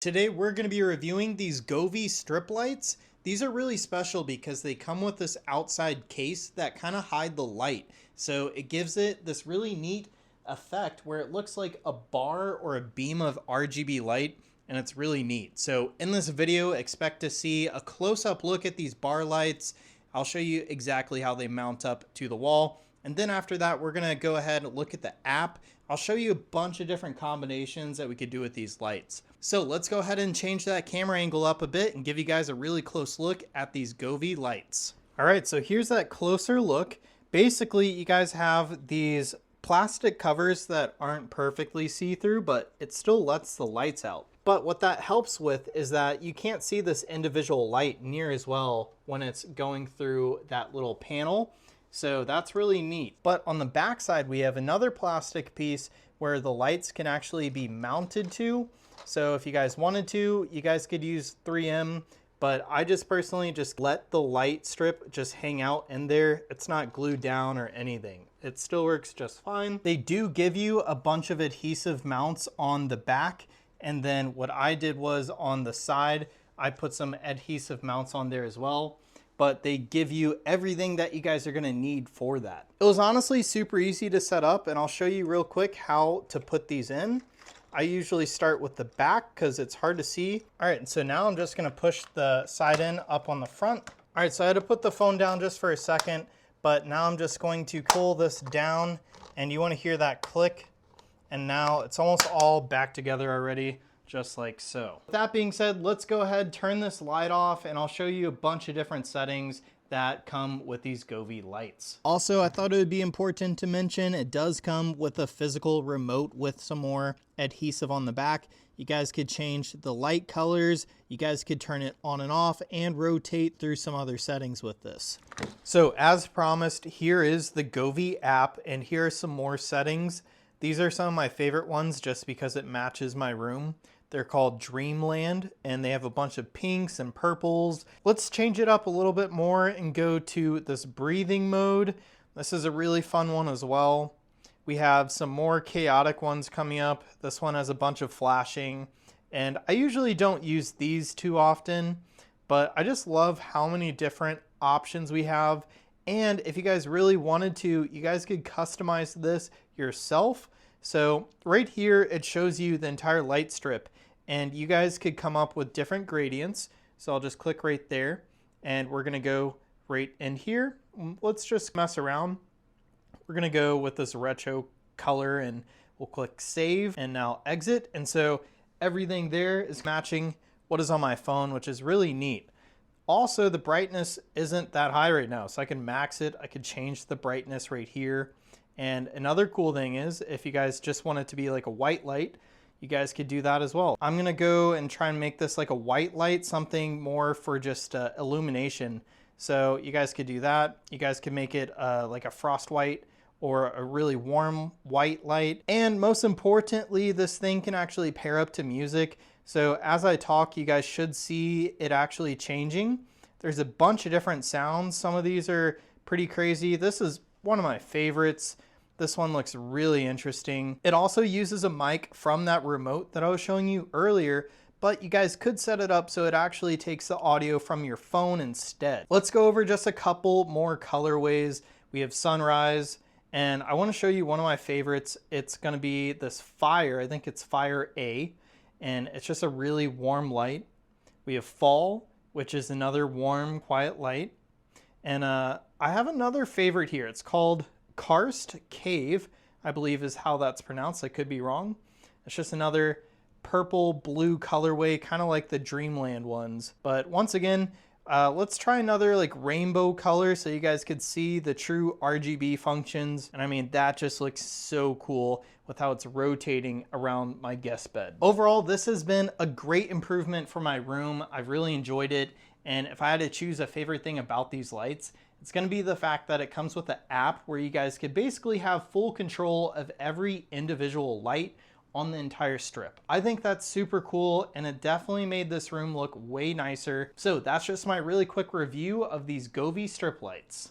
Today we're going to be reviewing these Govee strip lights. These are really special because they come with this outside case that kind of hide the light. So it gives it this really neat effect where it looks like a bar or a beam of RGB light, and it's really neat. So in this video, expect to see a close-up look at these bar lights. I'll show you exactly how they mount up to the wall. And then after that, we're going to go ahead and look at the app. I'll show you a bunch of different combinations that we could do with these lights. So let's go ahead and change that camera angle up a bit and give you guys a really close look at these Govee lights. All right, so here's that closer look. Basically, you guys have these plastic covers that aren't perfectly see-through, but it still lets the lights out. But what that helps with is that you can't see this individual light near as well when it's going through that little panel. So that's really neat. But on the back side, we have another plastic piece where the lights can actually be mounted to. So if you guys wanted to, you guys could use 3M, but I just personally just let the light strip just hang out in there. It's not glued down or anything. It still works just fine. They do give you a bunch of adhesive mounts on the back. And then what I did was on the side, I put some adhesive mounts on there as well. But they give you everything that you guys are gonna need for that. It was honestly super easy to set up, and I'll show you real quick how to put these in. I usually start with the back because it's hard to see. All right, so now I'm just gonna push the side in up on the front. All right, so I had to put the phone down just for a second, but now I'm just going to pull this down, and you wanna hear that click, and now it's almost all back together already, just like so. With that being said, let's go ahead, turn this light off, and I'll show you a bunch of different settings that come with these Govee lights. Also, I thought it would be important to mention it does come with a physical remote with some more adhesive on the back. You guys could change the light colors, you guys could turn it on and off, and rotate through some other settings with this. So as promised, here is the Govee app, and here are some more settings. These are some of my favorite ones just because it matches my room. They're called Dreamland, and they have a bunch of pinks and purples. Let's change it up a little bit more and go to this breathing mode. This is a really fun one as well. We have some more chaotic ones coming up. This one has a bunch of flashing, and I usually don't use these too often, but I just love how many different options we have. And if you guys really wanted to, you guys could customize this yourself. So right here, it shows you the entire light strip, and you guys could come up with different gradients. So I'll just click right there, and we're gonna go right in here. Let's just mess around. We're gonna go with this retro color, and we'll click save and now exit. And so everything there is matching what is on my phone, which is really neat. Also, the brightness isn't that high right now, so I can max it. I could change the brightness right here. And another cool thing is, if you guys just want it to be like a white light, you guys could do that as well. I'm gonna go and try and make this like a white light, something more for just illumination. So you guys could do that. You guys could make it like a frost white or a really warm white light. And most importantly, this thing can actually pair up to music. So as I talk, you guys should see it actually changing. There's a bunch of different sounds. Some of these are pretty crazy. This is one of my favorites. This one looks really interesting. It also uses a mic from that remote that I was showing you earlier, but you guys could set it up so it actually takes the audio from your phone instead. Let's go over just a couple more colorways. We have sunrise, and I want to show you one of my favorites. It's going to be this fire. I think it's Fire A, and it's just a really warm light. We have fall, which is another warm, quiet light. And I have another favorite here. It's called Karst Cave, I believe is how that's pronounced. I could be wrong. It's just another purple blue colorway, kind of like the Dreamland ones. But once again, let's try another like rainbow color so you guys could see the true RGB functions. And I mean, that just looks so cool with how it's rotating around my guest bed. Overall, this has been a great improvement for my room. I've really enjoyed it. And if I had to choose a favorite thing about these lights, it's going to be the fact that it comes with an app where you guys could basically have full control of every individual light on the entire strip. I think that's super cool, and it definitely made this room look way nicer. So that's just my really quick review of these Govee strip lights.